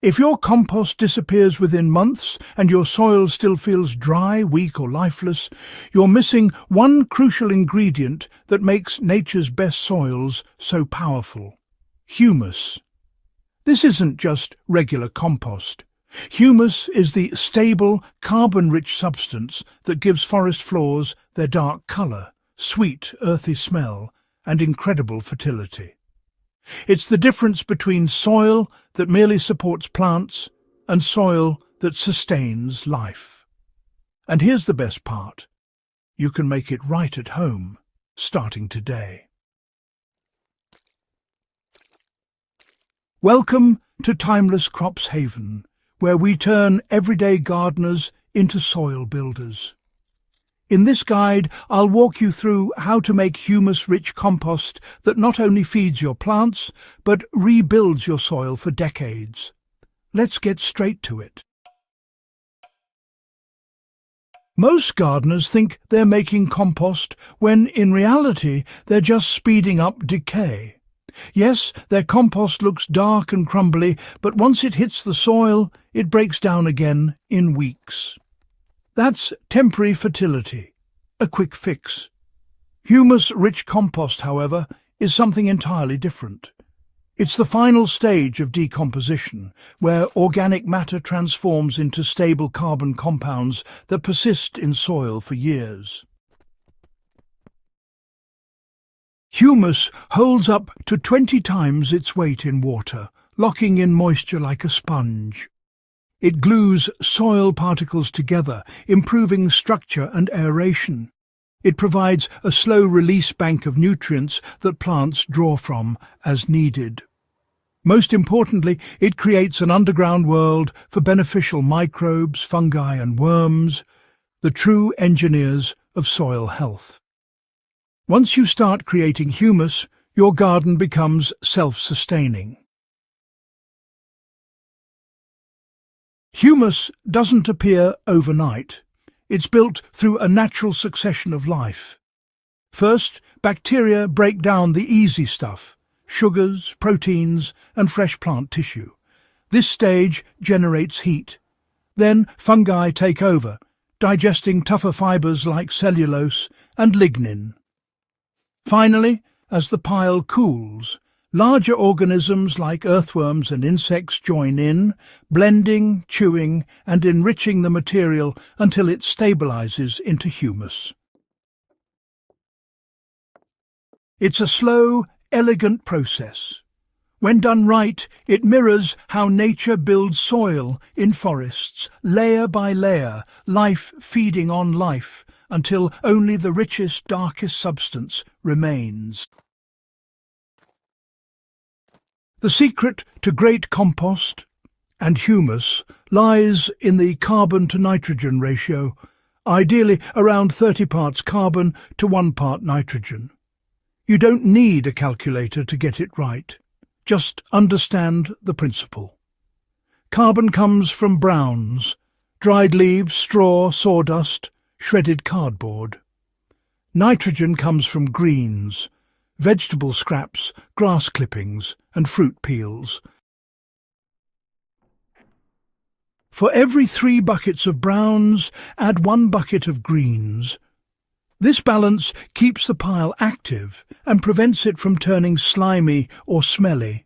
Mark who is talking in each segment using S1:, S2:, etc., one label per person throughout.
S1: If your compost disappears within months and your soil still feels dry, weak or lifeless, you're missing one crucial ingredient that makes nature's best soils so powerful: humus. This isn't just regular compost. Humus is the stable, carbon-rich substance that gives forest floors their dark colour, sweet, earthy smell, and incredible fertility. It's the difference between soil that merely supports plants and soil that sustains life. And here's the best part: you can make it right at home, starting today. Welcome to Timeless Crops Haven, where we turn everyday gardeners into soil builders. In this guide, I'll walk you through how to make humus-rich compost that not only feeds your plants, but rebuilds your soil for decades. Let's get straight to it. Most gardeners think they're making compost when, in reality, they're just speeding up decay. Yes, their compost looks dark and crumbly, but once it hits the soil, it breaks down again in weeks. That's temporary fertility, a quick fix. Humus-rich compost, however, is something entirely different. It's the final stage of decomposition, where organic matter transforms into stable carbon compounds that persist in soil for years. Humus holds up to 20 times its weight in water, locking in moisture like a sponge. It glues soil particles together, improving structure and aeration. It provides a slow-release bank of nutrients that plants draw from as needed. Most importantly, it creates an underground world for beneficial microbes, fungi and worms, the true engineers of soil health. Once you start creating humus, your garden becomes self-sustaining. Humus doesn't appear overnight. It's built through a natural succession of life. First, bacteria break down the easy stuff: sugars, proteins, and fresh plant tissue. This stage generates heat. Then fungi take over, digesting tougher fibres like cellulose and lignin. Finally, as the pile cools, larger organisms like earthworms and insects join in, blending, chewing, and enriching the material until it stabilizes into humus. It's a slow, elegant process. When done right, it mirrors how nature builds soil in forests, layer by layer, life feeding on life, until only the richest, darkest substance remains. The secret to great compost and humus lies in the carbon-to-nitrogen ratio, ideally around 30 parts carbon to 1 part nitrogen. You don't need a calculator to get it right. Just understand the principle. Carbon comes from browns: dried leaves, straw, sawdust, shredded cardboard. Nitrogen comes from greens: vegetable scraps, grass clippings, and fruit peels. For every 3 buckets of browns, add 1 bucket of greens. This balance keeps the pile active and prevents it from turning slimy or smelly.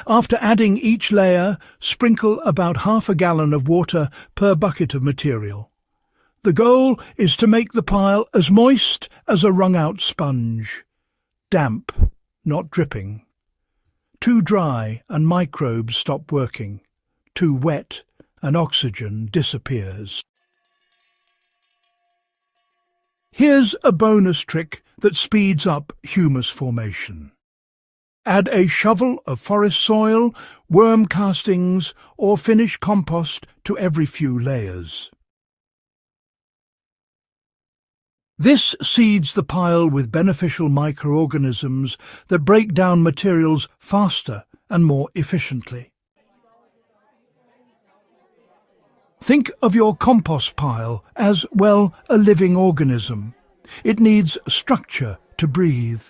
S1: After adding each layer, sprinkle about half a gallon of water per bucket of material. The goal is to make the pile as moist as a wrung-out sponge. Damp, not dripping. Too dry and microbes stop working. Too wet and oxygen disappears. Here's a bonus trick that speeds up humus formation. Add a shovel of forest soil, worm castings, or finished compost to every few layers. This seeds the pile with beneficial microorganisms that break down materials faster and more efficiently. Think of your compost pile as, well, a living organism. It needs structure to breathe.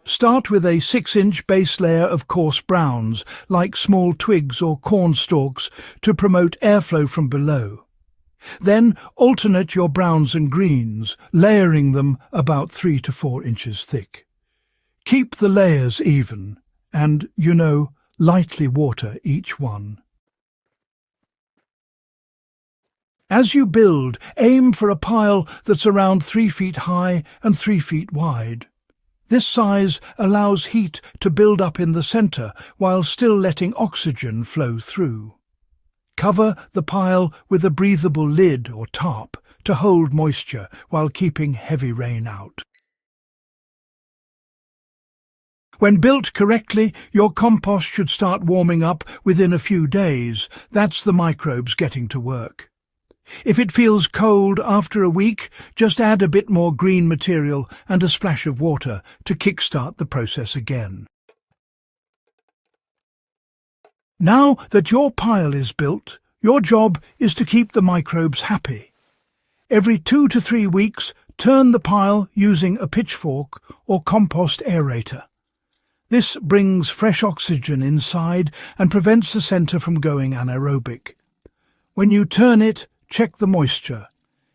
S1: Start with a 6-inch base layer of coarse browns, like small twigs or corn stalks, to promote airflow from below. Then alternate your browns and greens, layering them about 3 to 4 inches thick. Keep the layers even and, lightly water each one. As you build, aim for a pile that's around 3 feet high and 3 feet wide. This size allows heat to build up in the centre while still letting oxygen flow through. Cover the pile with a breathable lid or tarp to hold moisture while keeping heavy rain out. When built correctly, your compost should start warming up within a few days. That's the microbes getting to work. If it feels cold after a week, just add a bit more green material and a splash of water to kickstart the process again. Now that your pile is built, your job is to keep the microbes happy. Every 2 to 3 weeks, turn the pile using a pitchfork or compost aerator. This brings fresh oxygen inside and prevents the centre from going anaerobic. When you turn it, check the moisture.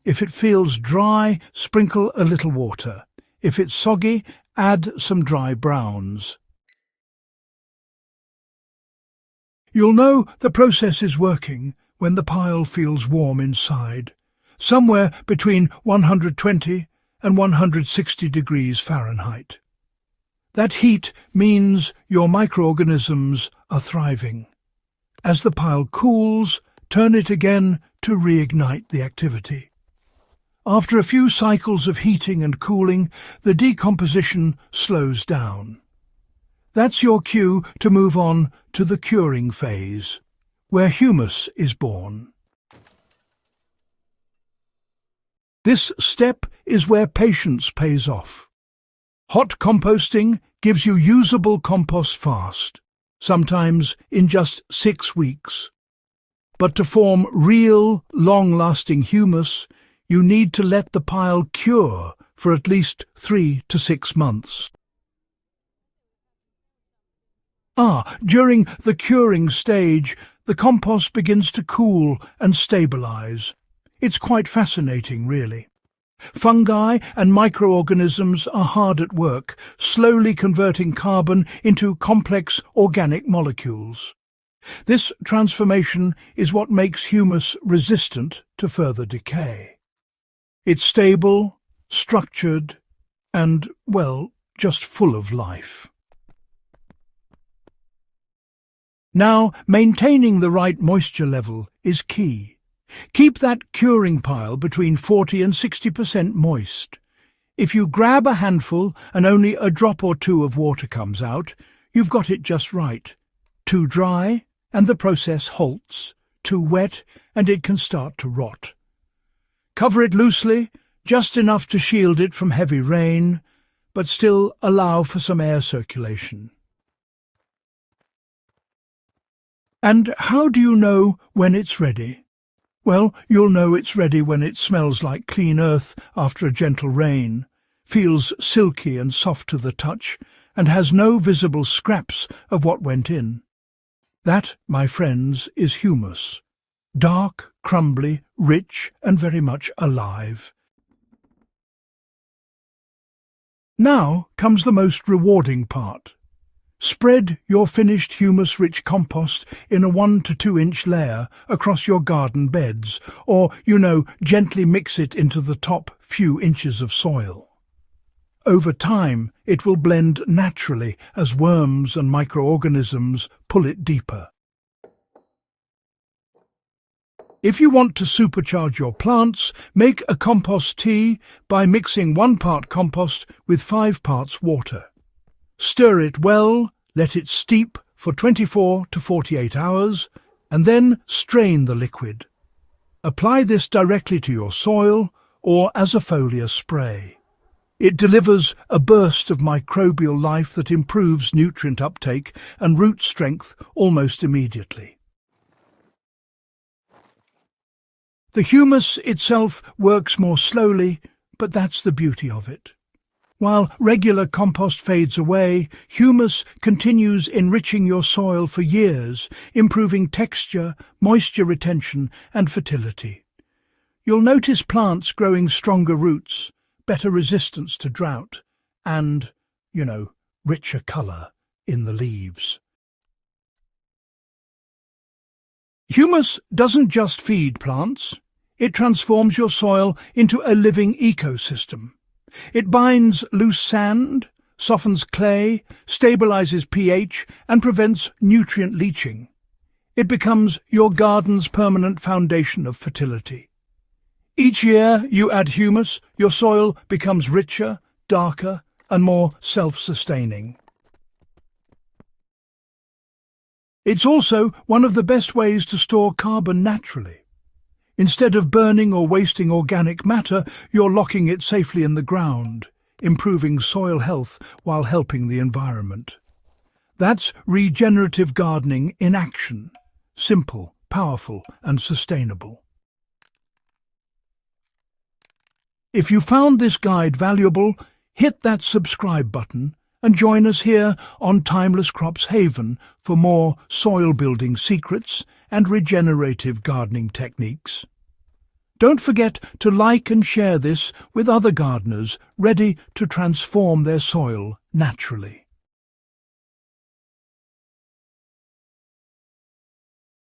S1: If it feels dry, sprinkle a little water. If it's soggy, add some dry browns. You'll know the process is working when the pile feels warm inside, somewhere between 120 and 160 degrees Fahrenheit. That heat means your microorganisms are thriving. As the pile cools, turn it again to reignite the activity. After a few cycles of heating and cooling, the decomposition slows down. That's your cue to move on to the curing phase, where humus is born. This step is where patience pays off. Hot composting gives you usable compost fast, sometimes in just 6 weeks. But to form real, long-lasting humus, you need to let the pile cure for at least 3 to 6 months. During the curing stage, the compost begins to cool and stabilize. It's quite fascinating, really. Fungi and microorganisms are hard at work, slowly converting carbon into complex organic molecules. This transformation is what makes humus resistant to further decay. It's stable, structured, and, just full of life. Now, maintaining the right moisture level is key. Keep that curing pile between 40 and 60% moist. If you grab a handful and only a drop or two of water comes out, you've got it just right. Too dry, and the process halts. Too wet, and it can start to rot. Cover it loosely, just enough to shield it from heavy rain, but still allow for some air circulation. And how do you know when it's ready? Well, you'll know it's ready when it smells like clean earth after a gentle rain, feels silky and soft to the touch, and has no visible scraps of what went in. That, my friends, is humus. Dark, crumbly, rich, and very much alive. Now comes the most rewarding part. Spread your finished humus-rich compost in a 1 to 2 inch layer across your garden beds, or, gently mix it into the top few inches of soil. Over time, it will blend naturally as worms and microorganisms pull it deeper. If you want to supercharge your plants, make a compost tea by mixing 1 part compost with 5 parts water. Stir it well, let it steep for 24 to 48 hours, and then strain the liquid. Apply this directly to your soil or as a foliar spray. It delivers a burst of microbial life that improves nutrient uptake and root strength almost immediately. The humus itself works more slowly, but that's the beauty of it. While regular compost fades away, humus continues enriching your soil for years, improving texture, moisture retention and fertility. You'll notice plants growing stronger roots, better resistance to drought, and, richer colour in the leaves. Humus doesn't just feed plants, it transforms your soil into a living ecosystem. It binds loose sand, softens clay, stabilizes pH, and prevents nutrient leaching. It becomes your garden's permanent foundation of fertility. Each year you add humus, your soil becomes richer, darker, and more self-sustaining. It's also one of the best ways to store carbon naturally. Instead of burning or wasting organic matter, you're locking it safely in the ground, improving soil health while helping the environment. That's regenerative gardening in action. Simple, powerful, and sustainable. If you found this guide valuable, hit that subscribe button and join us here on Timeless Crops Haven for more soil-building secrets and regenerative gardening techniques. Don't forget to like and share this with other gardeners ready to transform their soil naturally.